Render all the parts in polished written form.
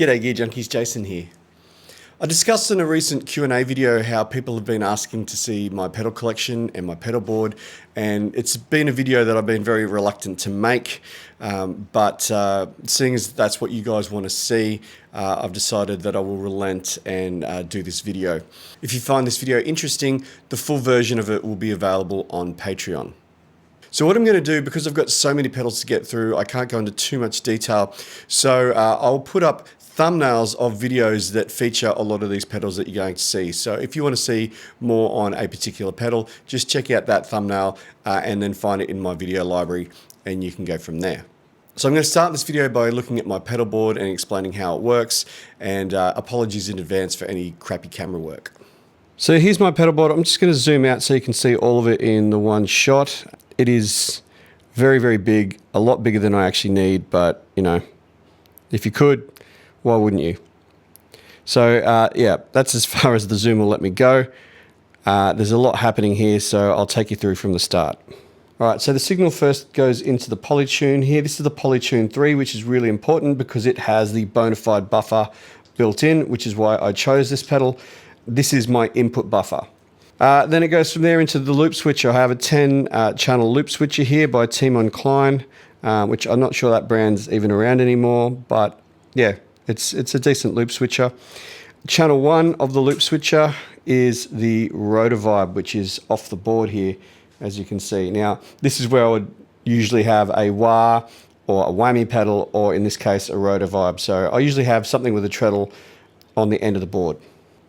G'day Gear Junkies, Jason here. I discussed in a recent Q&A video how people have been asking to see my pedal collection and my pedal board, and it's been a video that I've been very reluctant to make, but seeing as that's what you guys want to see, I've decided that I will relent and do this video. If you find this video interesting, the full version of it will be available on Patreon. So what I'm going to do, because I've got so many pedals to get through, I can't go into too much detail. So I'll put up thumbnails of videos that feature a lot of these pedals that you're going to see. So if you want to see more on a particular pedal, just check out that thumbnail and then find it in my video library and you can go from there. So I'm going to start this video by looking at my pedal board and explaining how it works, and apologies in advance for any crappy camera work. So here's my pedal board. I'm just going to zoom out so you can see all of it in the one shot. It is very, very big, a lot bigger than I actually need, but you know, if you could, why wouldn't you? So yeah, that's as far as the zoom will let me go. There's a lot happening here, so I'll take you through from the start. All right, so the signal first goes into the Polytune here. This is the Polytune 3, which is really important because it has the bona fide buffer built in, which is why I chose this pedal. This is my input buffer. Then it goes from there into the loop switcher. I have a 10 channel loop switcher here by Timon Klein, which I'm not sure that brand's even around anymore, but yeah, it's a decent loop switcher. Channel 1 of the loop switcher is the Rotor Vibe, which is off the board here, as you can see. Now, this is where I would usually have a wah or a whammy pedal, or in this case, a Rotor Vibe. So I usually have something with a treadle on the end of the board.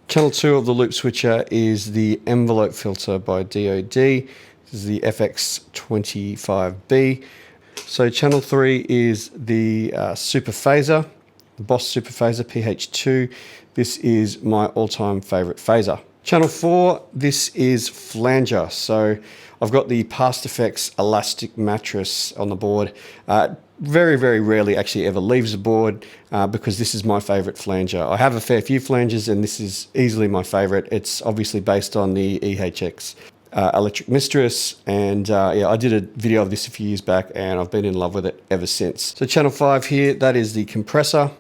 Channel 2 of the loop switcher is the envelope filter by DOD. This is the FX25B. So channel 3 is the super phaser, the Boss super phaser PH2. This is my all-time favorite phaser. Channel 4, this is flanger. So I've got the Past Effects elastic mattress on the board. Very, very rarely actually ever leaves the board because this is my favorite flanger. I have a fair few flangers and this is easily my favorite. It's obviously based on the EHX Electric Mistress, and yeah, I did a video of this a few years back and I've been in love with it ever since. So channel 5 here, that is the compressor.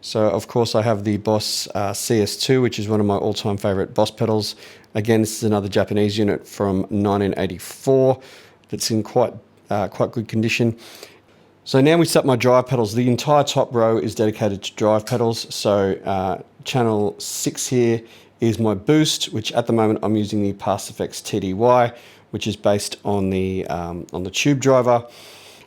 So of course I have the Boss CS2, which is one of my all-time favorite Boss pedals. Again, this is another Japanese unit from 1984 that's in quite good condition. So now we set my drive pedals. The entire top row is dedicated to drive pedals. So channel 6 here is my boost, which at the moment I'm using the Past Effects TDY, which is based on the tube driver.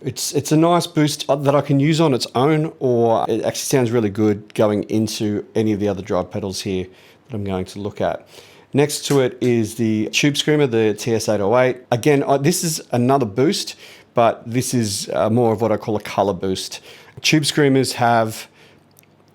It's a nice boost that I can use on its own, or it actually sounds really good going into any of the other drive pedals here that I'm going to look at. Next to it is the Tube Screamer, the TS808. Again, this is another boost, but this is more of what I call a color boost. Tube Screamers have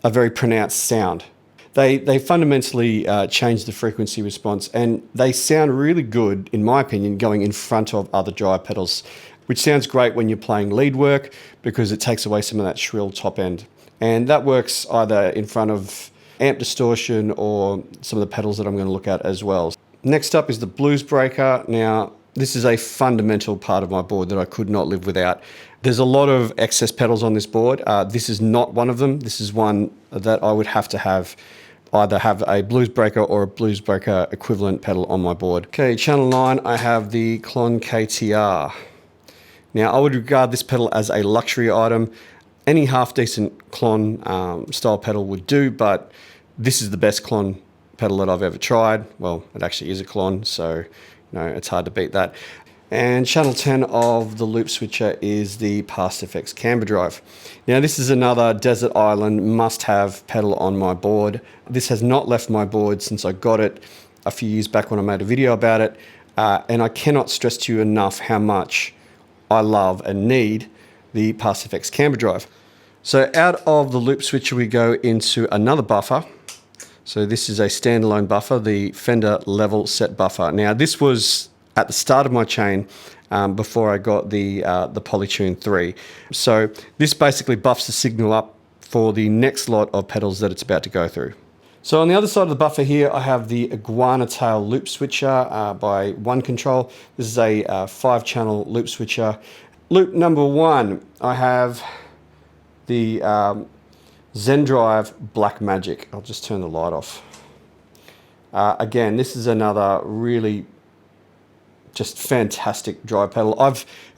a very pronounced sound. They fundamentally change the frequency response, and they sound really good, in my opinion, going in front of other drive pedals, which sounds great when you're playing lead work because it takes away some of that shrill top end. And that works either in front of amp distortion or some of the pedals that I'm going to look at as well. Next up is the Blues Breaker. Now, this is a fundamental part of my board that I could not live without. There's a lot of excess pedals on this board. This is not one of them. This is one that I would have to have either have a Blues Breaker or a Blues Breaker equivalent pedal on my board. Okay, channel 9, I have the Klon KTR. Now, I would regard this pedal as a luxury item. Any half-decent Klon style pedal would do, but this is the best Klon pedal that I've ever tried. Well, it actually is a Klon, so you know, it's hard to beat that. And channel 10 of the loop switcher is the Past Effects Camber Drive. Now, this is another desert island must-have pedal on my board. This has not left my board since I got it a few years back when I made a video about it, and I cannot stress to you enough how much I love and need the Past Effects Camber Drive. So out of the loop switcher we go into another buffer. So this is a standalone buffer, the Fender Level Set Buffer. Now this was at the start of my chain before I got the Polytune 3. So this basically buffs the signal up for the next lot of pedals that it's about to go through. So on the other side of the buffer here, I have the Iguana Tail loop switcher by One Control. This is a 5-channel loop switcher. Loop number 1, I have the Zen Drive Black Magic. I'll just turn the light off. Again, this is another really just fantastic drive pedal.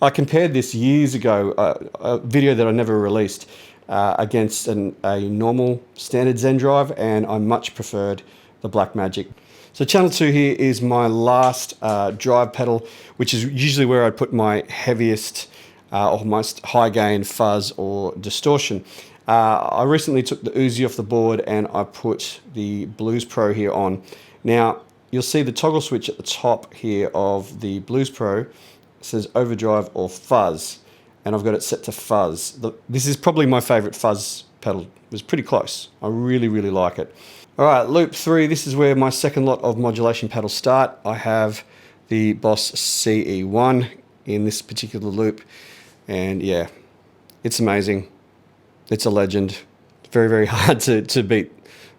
I compared this years ago, a video that I never released, against a normal standard Zen Drive, and I much preferred the Black Magic. So channel 2 here is my last drive pedal, which is usually where I put my heaviest or most high gain fuzz or distortion. I recently took the Uzi off the board and I put the Blues Pro here on. Now, you'll see the toggle switch at the top here of the Blues Pro. It says overdrive or fuzz, and I've got it set to fuzz. This is probably my favorite fuzz pedal. It was pretty close. I really, really like it. All right, loop 3. This is where my second lot of modulation pedals start. I have the Boss CE1 in this particular loop, and yeah, it's amazing. It's a legend. Very, very hard to beat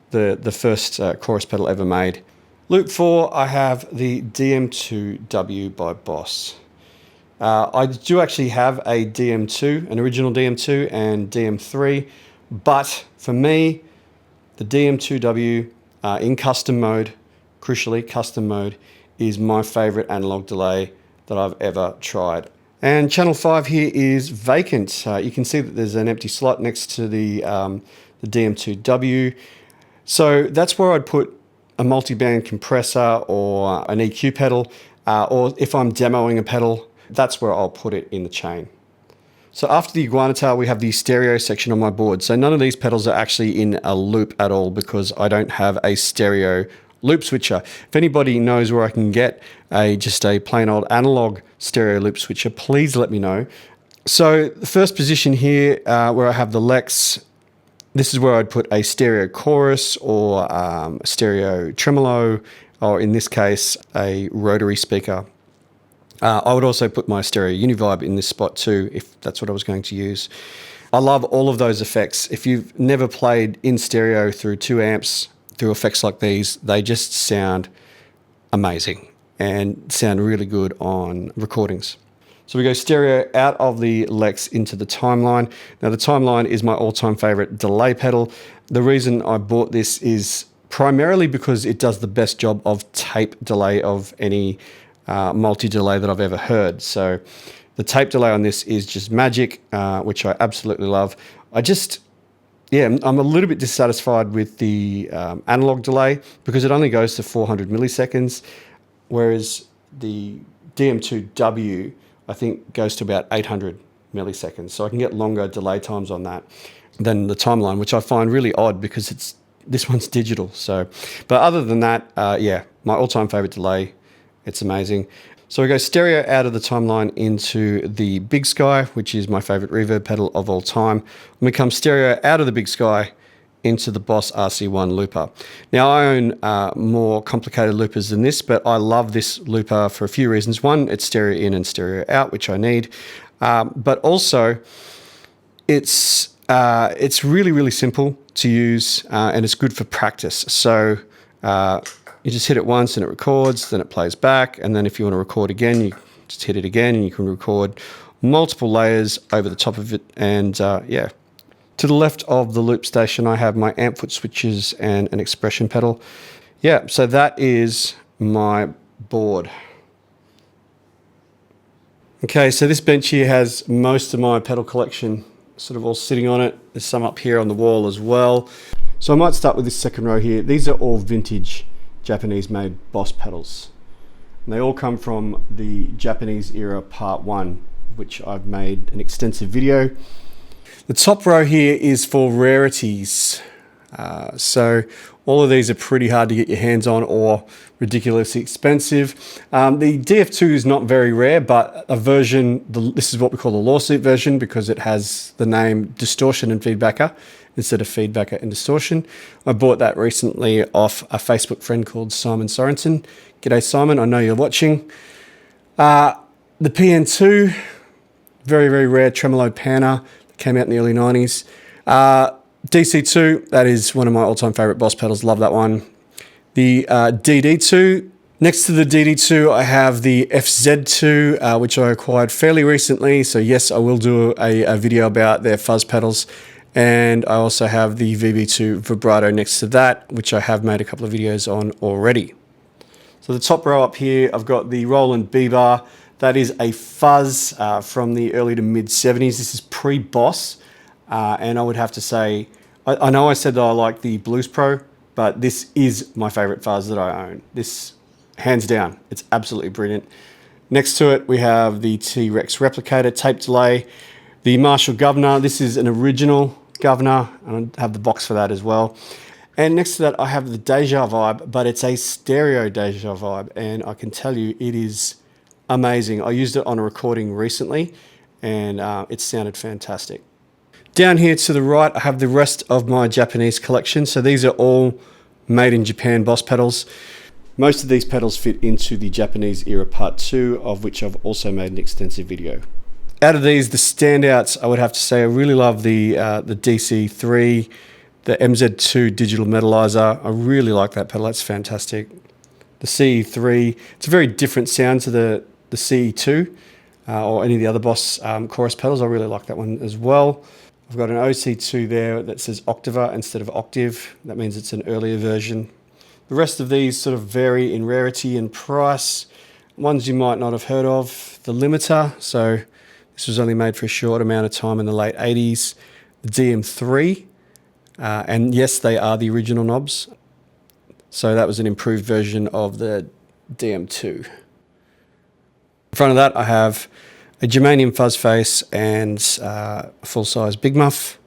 the first chorus pedal ever made. Loop 4, I have the DM2W by Boss. I do actually have a DM2, an original DM2 and DM3, but for me, the DM2W in custom mode, crucially custom mode, is my favorite analog delay that I've ever tried. And channel 5 here is vacant. You can see that there's an empty slot next to the DM2W. So that's where I'd put a multi-band compressor or an EQ pedal, or if I'm demoing a pedal, that's where I'll put it in the chain. So after the Iguana tail, we have the stereo section on my board. So none of these pedals are actually in a loop at all because I don't have a stereo loop switcher. If anybody knows where I can get just a plain old analog stereo loop switcher, please let me know. So the first position here, where I have the Lex, this is where I'd put a stereo chorus or a stereo tremolo, or in this case, a rotary speaker. I would also put my stereo Univibe in this spot too, if that's what I was going to use. I love all of those effects. If you've never played in stereo through 2 amps, through effects like these, they just sound amazing and sound really good on recordings. So we go stereo out of the Lex into the Timeline. Now the Timeline is my all-time favorite delay pedal. The reason I bought this is primarily because it does the best job of tape delay of any multi-delay that I've ever heard. So the tape delay on this is just magic, which I absolutely love. I'm a little bit dissatisfied with the analog delay because it only goes to 400 milliseconds, whereas the DM2W, I think, goes to about 800 milliseconds. So I can get longer delay times on that than the Timeline, which I find really odd because this one's digital. So, but other than that, yeah, my all-time favorite delay. It's amazing. So we go stereo out of the Timeline into the Big Sky, which is my favorite reverb pedal of all time. And we come stereo out of the Big Sky into the Boss RC1 looper. Now I own more complicated loopers than this, but I love this looper for a few reasons. One, it's stereo in and stereo out, which I need. But also it's really, really simple to use and it's good for practice. So you just hit it once and it records, then it plays back. And then if you want to record again, you just hit it again and you can record multiple layers over the top of it. And yeah, to the left of the loop station, I have my amp foot switches and an expression pedal. Yeah, so that is my board. Okay, so this bench here has most of my pedal collection sort of all sitting on it. There's some up here on the wall as well. So I might start with this second row here. These are all vintage Japanese-made Boss pedals. And they all come from the Japanese era part 1, which I've made an extensive video. The top row here is for rarities. So all of these are pretty hard to get your hands on or ridiculously expensive. The DF2 is not very rare, but a version, this is what we call the lawsuit version because it has the name Distortion and Feedbacker instead of Feedbacker and Distortion. I bought that recently off a Facebook friend called Simon Sorensen. G'day Simon, I know you're watching. The PN2, very, very rare tremolo panner, came out in the early 90s. DC2, that is one of my all-time favorite Boss pedals, love that one. The DD2, next to the DD2 I have the FZ2, which I acquired fairly recently, so yes, I will do a video about their fuzz pedals. And I also have the VB2 vibrato next to that, which I have made a couple of videos on already. So the top row up here, I've got the Roland B-Bar. That is a fuzz from the early to mid 70s. This is pre-Boss. And I would have to say, I know I said that I like the Blues Pro, but this is my favorite fuzz that I own. This, hands down, it's absolutely brilliant. Next to it, we have the T-Rex Replicator tape delay, the Marshall Governor. This is an original Governor, and I have the box for that as well. And next to that, I have the Deja Vibe, but it's a stereo Deja Vibe, and I can tell you it is amazing. I used it on a recording recently, and it sounded fantastic. Down here to the right, I have the rest of my Japanese collection. So these are all made in Japan Boss pedals. Most of these pedals fit into the Japanese era part 2, of which I've also made an extensive video. Out of these, the standouts, I would have to say I really love the DC3, the MZ2 digital metalizer. I really like that pedal, that's fantastic. The CE3, it's a very different sound to the CE2 or any of the other Boss chorus pedals. I really like that one as well. I've got an OC2 there that says Octava instead of Octave. That means it's an earlier version. The rest of these sort of vary in rarity and price. Ones you might not have heard of, the Limiter. So this was only made for a short amount of time in the late 80s. The DM3. And yes, they are the original knobs. So that was an improved version of the DM2. In front of that, I have a germanium fuzz face and a full-size Big Muff.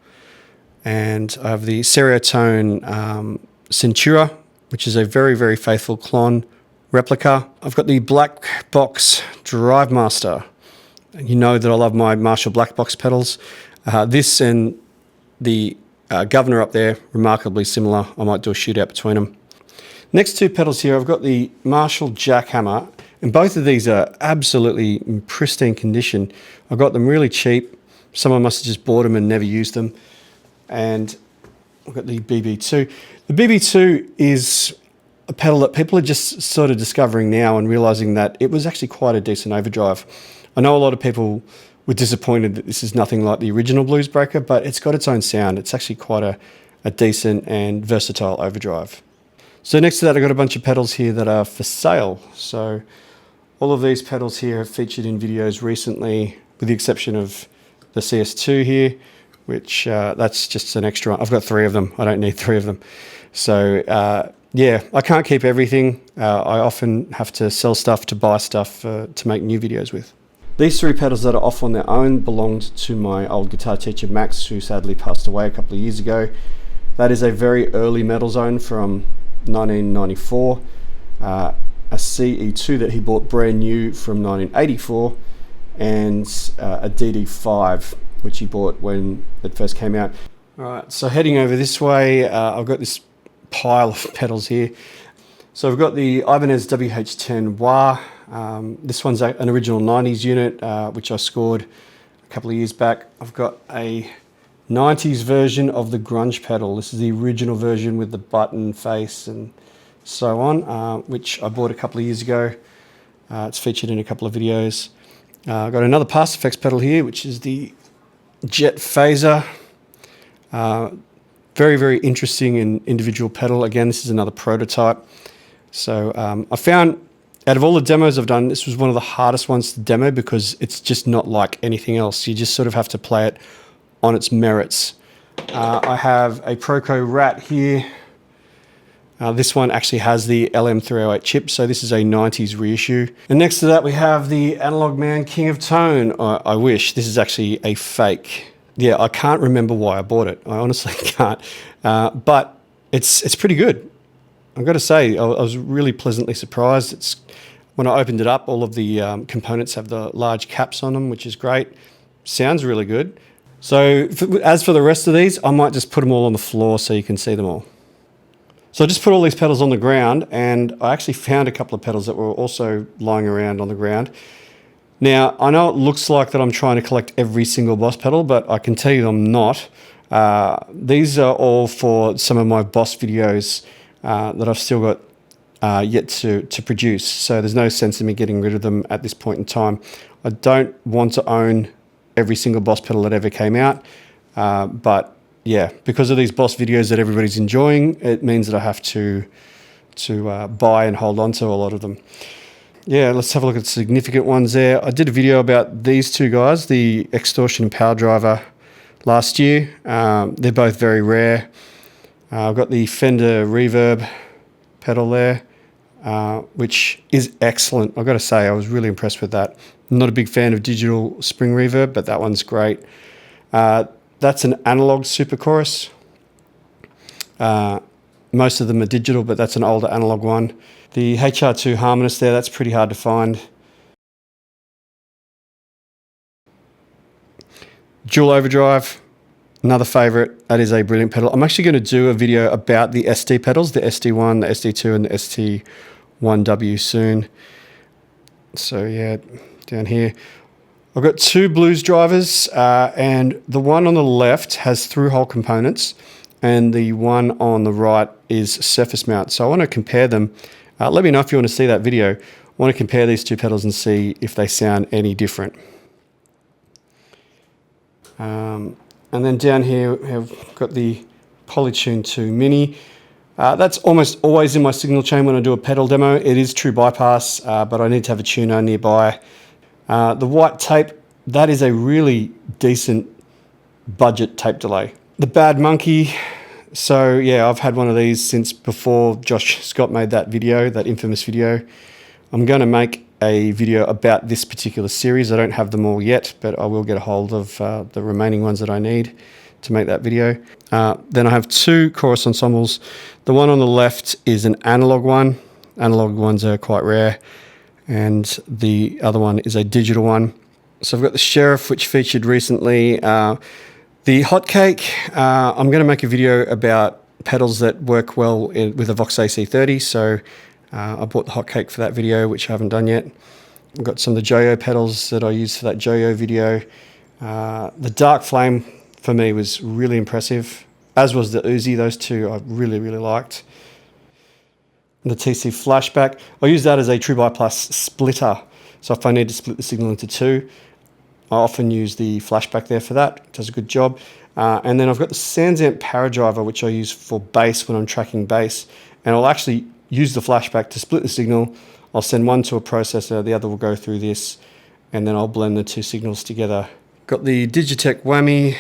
And I have the Stereotone Centura, which is a very, very faithful Klon replica. I've got the Black Box Drive Master. You know that I love my Marshall Black Box pedals. This and the Governor up there, remarkably similar. I might do a shootout between them. Next two pedals here, I've got the Marshall Jackhammer, and both of these are absolutely in pristine condition. I got them really cheap. Someone must have just bought them and never used them. And I've got the BB2. The BB2 is a pedal that people are just sort of discovering now and realizing that it was actually quite a decent overdrive. I know a lot of people were disappointed that this is nothing like the original Blues Breaker, but it's got its own sound. It's actually quite a decent and versatile overdrive. So next to that, I've got a bunch of pedals here that are for sale. So all of these pedals here have featured in videos recently, with the exception of the CS2 here, which that's just an extra. I've got 3 of them. I don't need 3 of them. So yeah, I can't keep everything. I often have to sell stuff to buy stuff to make new videos with. These 3 pedals that are off on their own belonged to my old guitar teacher Max, who sadly passed away a couple of years ago. That is a very early Metal Zone from 1994. A CE2 that he bought brand new from 1984, and a DD5 which he bought when it first came out. All right, so heading over this way, I've got this pile of pedals here. So I've got the Ibanez WH10 Wah. This one's an original 90s unit, which I scored a couple of years back. I've got a 90s version of the grunge pedal. This is the original version with the button face and so on, which I bought a couple of years ago. It's featured in a couple of videos. I've got another Pass Effects pedal here, which is the Jet Phaser. Very, very interesting and individual pedal. Again, this is another prototype. So I found, out of all the demos I've done, this was one of the hardest ones to demo because it's just not like anything else. You just sort of have to play it on its merits. I have a Proco Rat here. This one actually has the LM308 chip, so this is a 90s reissue. And next to that we have the Analog Man King of Tone. I wish. This is actually a fake. Yeah, I can't remember why I bought it. I honestly can't. But it's pretty good. I've got to say, I was really pleasantly surprised. When I opened it up, all of the components have the large caps on them, which is great. Sounds really good. So as for the rest of these, I might just put them all on the floor so you can see them all. So I just put all these pedals on the ground, and I actually found a couple of pedals that were also lying around on the ground. Now, I know it looks like that I'm trying to collect every single Boss pedal, but I can tell you I'm not. These are all for some of my Boss videos that I've still got yet to produce. So there's no sense in me getting rid of them at this point in time. I don't want to own every single Boss pedal that ever came out, but yeah, because of these Boss videos that everybody's enjoying, it means that I have to buy and hold on to a lot of them. Yeah, let's have a look at significant ones there. I did a video about these two guys, the Extortion and Power Driver, last year. They're both very rare. I've got the Fender Reverb pedal there, which is excellent. I've got to say, I was really impressed with that. I'm not a big fan of digital spring reverb, but that one's great. That's an analog super chorus. Most of them are digital, but that's an older analog one. The HR2 harmonist there, that's pretty hard to find. Dual overdrive, another favorite. That is a brilliant pedal. I'm actually going to do a video about the SD pedals, the SD1, the SD2, and the ST1W soon. So yeah, down here. I've got two blues drivers, and the one on the left has through-hole components, and the one on the right is surface mount. So I want to compare them. Let me know if you want to see that video. I want to compare these two pedals and see if they sound any different. And then down here we've got the Polytune 2 Mini. That's almost always in my signal chain when I do a pedal demo. It is true bypass, but I need to have a tuner nearby. The white tape, that is a really decent budget tape delay. The Bad Monkey, so yeah, I've had one of these since before Josh Scott made that video, that infamous video. I'm going to make a video about this particular series. I don't have them all yet, but I will get a hold of the remaining ones that I need to make that video. Then I have two chorus ensembles. The one on the left is an analog one. Analog ones are quite rare. And the other one is a digital one. So I've got the Sheriff, which featured recently. The Hotcake, I'm going to make a video about pedals that work well with a Vox AC30. So I bought the Hotcake for that video, which I haven't done yet. I've got some of the Joyo pedals that I used for that Joyo video. The Dark Flame for me was really impressive, as was the Uzi. Those two I really, really liked. And the TC Flashback, I use that as a true bypass splitter. So if I need to split the signal into two, I often use the flashback there for that. It does a good job. And then I've got the Sansamp Power Driver, which I use for bass when I'm tracking bass. And I'll actually use the flashback to split the signal. I'll send one to a processor, the other will go through this, and then I'll blend the two signals together. Got the Digitech Whammy.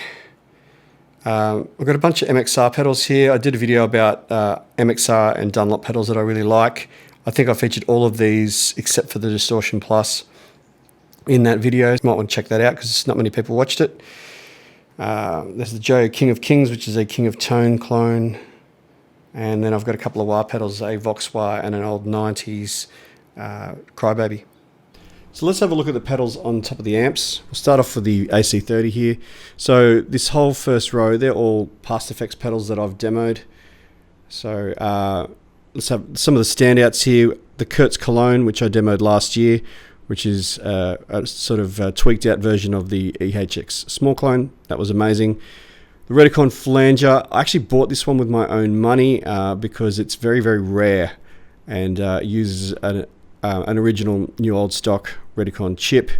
I've got a bunch of MXR pedals here. I did a video about MXR and Dunlop pedals that I really like. I think I featured all of these except for the Distortion Plus in that video. You might want to check that out because not many people watched it. There's the Joyo King of Kings, which is a King of Tone clone. And then I've got a couple of wah pedals, a Vox wah and an old 90s Crybaby. So let's have a look at the pedals on top of the amps. We'll start off with the AC30 here. So this whole first row, they're all past effects pedals that I've demoed. So let's have some of the standouts here. The Kurtz Cologne, which I demoed last year, which is a sort of tweaked out version of the EHX small clone. That was amazing. The Redicon Flanger, I actually bought this one with my own money because it's very, very rare and uses an original new old stock Redicon chip.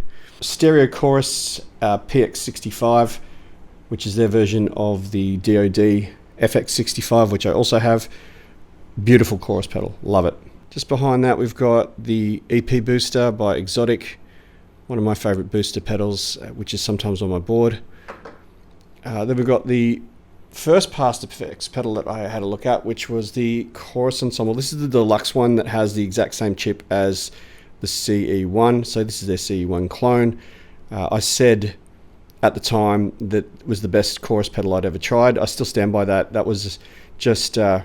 Stereo Chorus PX65, which is their version of the DoD FX65, which I also have. Beautiful chorus pedal, love it. Just behind that we've got the EP Booster by Exotic, one of my favorite booster pedals, which is sometimes on my board. Then we've got the first past effects pedal that I had a look at, which was the Chorus Ensemble. This is the deluxe one that has the exact same chip as the CE1, so this is their CE1 clone. I said at the time that it was the best chorus pedal I'd ever tried. I still stand by that. That was just an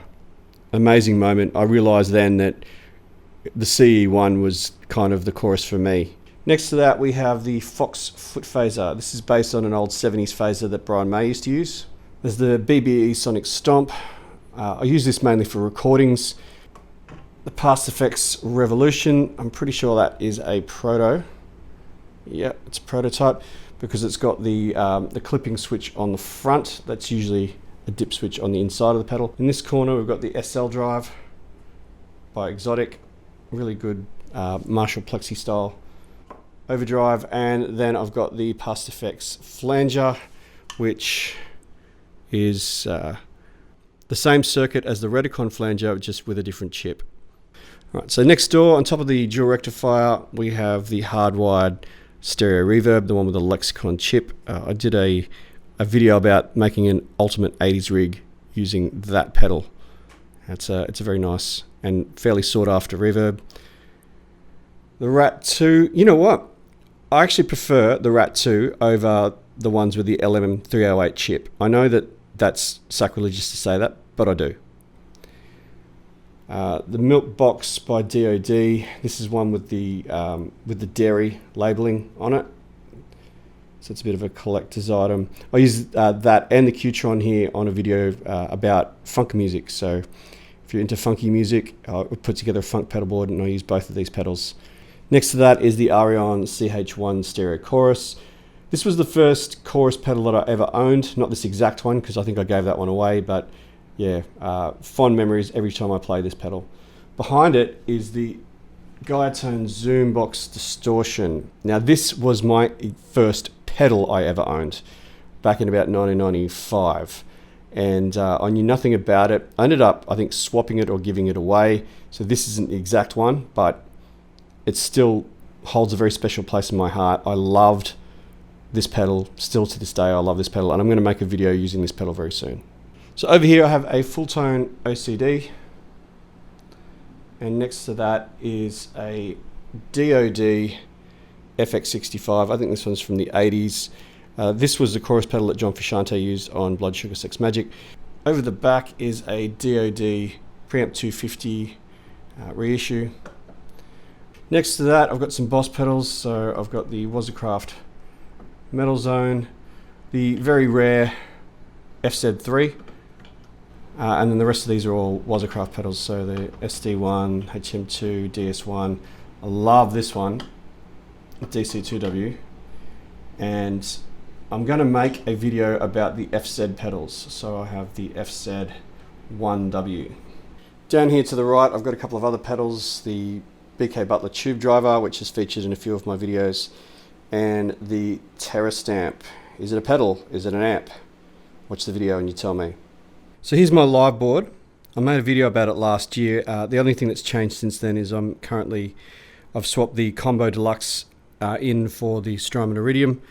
amazing moment. I realized then that the CE1 was kind of the chorus for me. Next to that we have the Fox Foot Phaser. This is based on an old 70s phaser that Brian May used to use. There's the BBE Sonic Stomp. I use this mainly for recordings. The Past Effects Revolution, I'm pretty sure that is a proto. Yeah, it's a prototype because it's got the clipping switch on the front. That's usually a dip switch on the inside of the pedal. In this corner we've got the SL Drive by Exotic. Really good Marshall Plexi style overdrive. And then I've got the Past Effects Flanger, which is the same circuit as the Reticon flanger, just with a different chip. Right, so next door, on top of the dual rectifier, we have the hardwired stereo reverb, the one with the Lexicon chip. I did a video about making an ultimate 80s rig using that pedal. It's a very nice and fairly sought after reverb. The Rat 2, you know what? I actually prefer the Rat 2 over the ones with the LM308 chip. I know that that's sacrilegious to say that, but I do. The Milk Box by DOD. This is one with the dairy labeling on it, so it's a bit of a collector's item. I use that and the Qtron here on a video about funk music. So if you're into funky music, I put together a funk pedal board and I use both of these pedals. Next to that is the Arion CH1 stereo chorus. This was the first chorus pedal that I ever owned. Not this exact one, because I think I gave that one away, but yeah, fond memories every time I play this pedal. Behind it is the Guyatone Zoom Box Distortion. Now this was my first pedal I ever owned back in about 1995, and I knew nothing about it. I ended up, I think, swapping it or giving it away, so this isn't the exact one, but it still holds a very special place in my heart. I loved this pedal, still to this day I love this pedal, and I'm going to make a video using this pedal very soon. So over here I have a full tone OCD, and next to that is a DOD FX65. I think this one's from the 80s. This was the chorus pedal that John Frusciante used on Blood Sugar Sex Magik. Over the back is a DOD Preamp 250 reissue. Next to that I've got some Boss pedals. So I've got the Wazacraft Metal Zone, the very rare FZ3, and then the rest of these are all Wazacraft pedals. So the SD1, HM2, DS1. I love this one, DC2W, and I'm going to make a video about the FZ pedals. So I have the FZ1W. Down here to the right I've got a couple of other pedals, the BK Butler Tube Driver, which is featured in a few of my videos, and the Terrastamp. Is it a pedal? Is it an amp? Watch the video and you tell me. So here's my live board. I made a video about it last year. The only thing that's changed since then is I've swapped the Combo Deluxe in for the Strymon Iridium,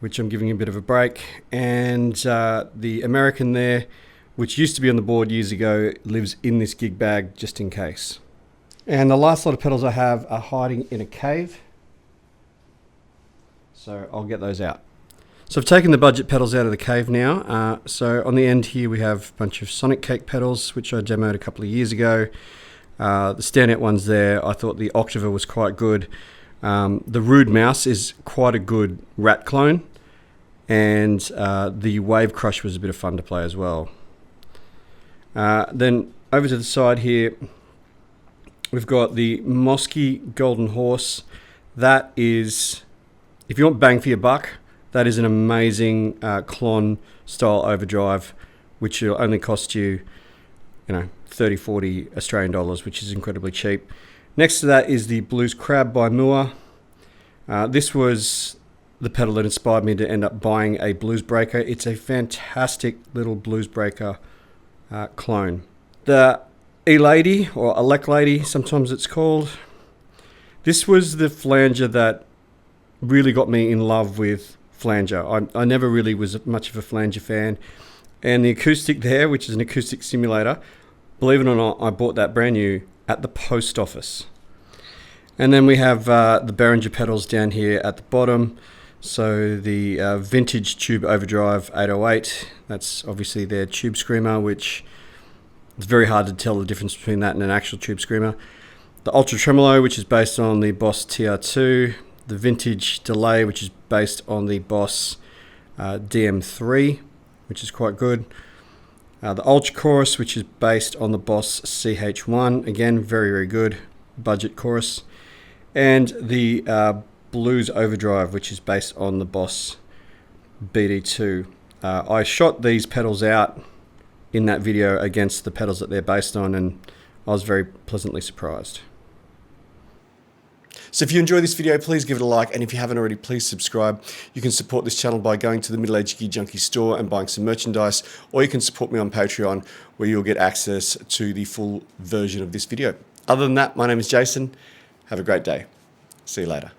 which I'm giving a bit of a break, and the American there, which used to be on the board years ago, lives in this gig bag just in case. And the last lot of pedals I have are hiding in a cave, so I'll get those out. So I've taken the budget pedals out of the cave now. So on the end here we have a bunch of Sonic Cake pedals, which I demoed a couple of years ago. The standout ones there, I thought the Octava was quite good. The Rude Mouse is quite a good Rat clone, and the Wave Crush was a bit of fun to play as well. Then over to the side here, we've got the Mosky Golden Horse. That is, if you want bang for your buck, that is an amazing Klon style overdrive, which will only cost you, 30, 40 Australian dollars, which is incredibly cheap. Next to that is the Blues Crab by Moore. This was the pedal that inspired me to end up buying a Blues Breaker. It's a fantastic little Blues Breaker clone. The E-Lady, or Elect Lady, sometimes it's called. This was the flanger that really got me in love with flanger. I never really was much of a flanger fan. And the acoustic there, which is an acoustic simulator, believe it or not, I bought that brand new at the post office. And then we have the Behringer pedals down here at the bottom. So the Vinatge Tube Overdrive 808, that's obviously their tube screamer, which it's very hard to tell the difference between that and an actual tube screamer. The Ultra Tremolo, which is based on the Boss TR2. The Vintage Delay, which is based on the Boss DM3, which is quite good. The Ultra Chorus, which is based on the Boss CH1, again, very, very good budget chorus. And the Blues Overdrive, which is based on the Boss BD2. I shot these pedals out in that video against the pedals that they're based on, and I was very pleasantly surprised. So if you enjoy this video, please give it a like, and if you haven't already, please subscribe. You can support this channel by going to the Middle Age Gear Junkie store and buying some merchandise, or you can support me on Patreon, where you'll get access to the full version of this video. Other than that, my name is Jason. Have a great day. See you later.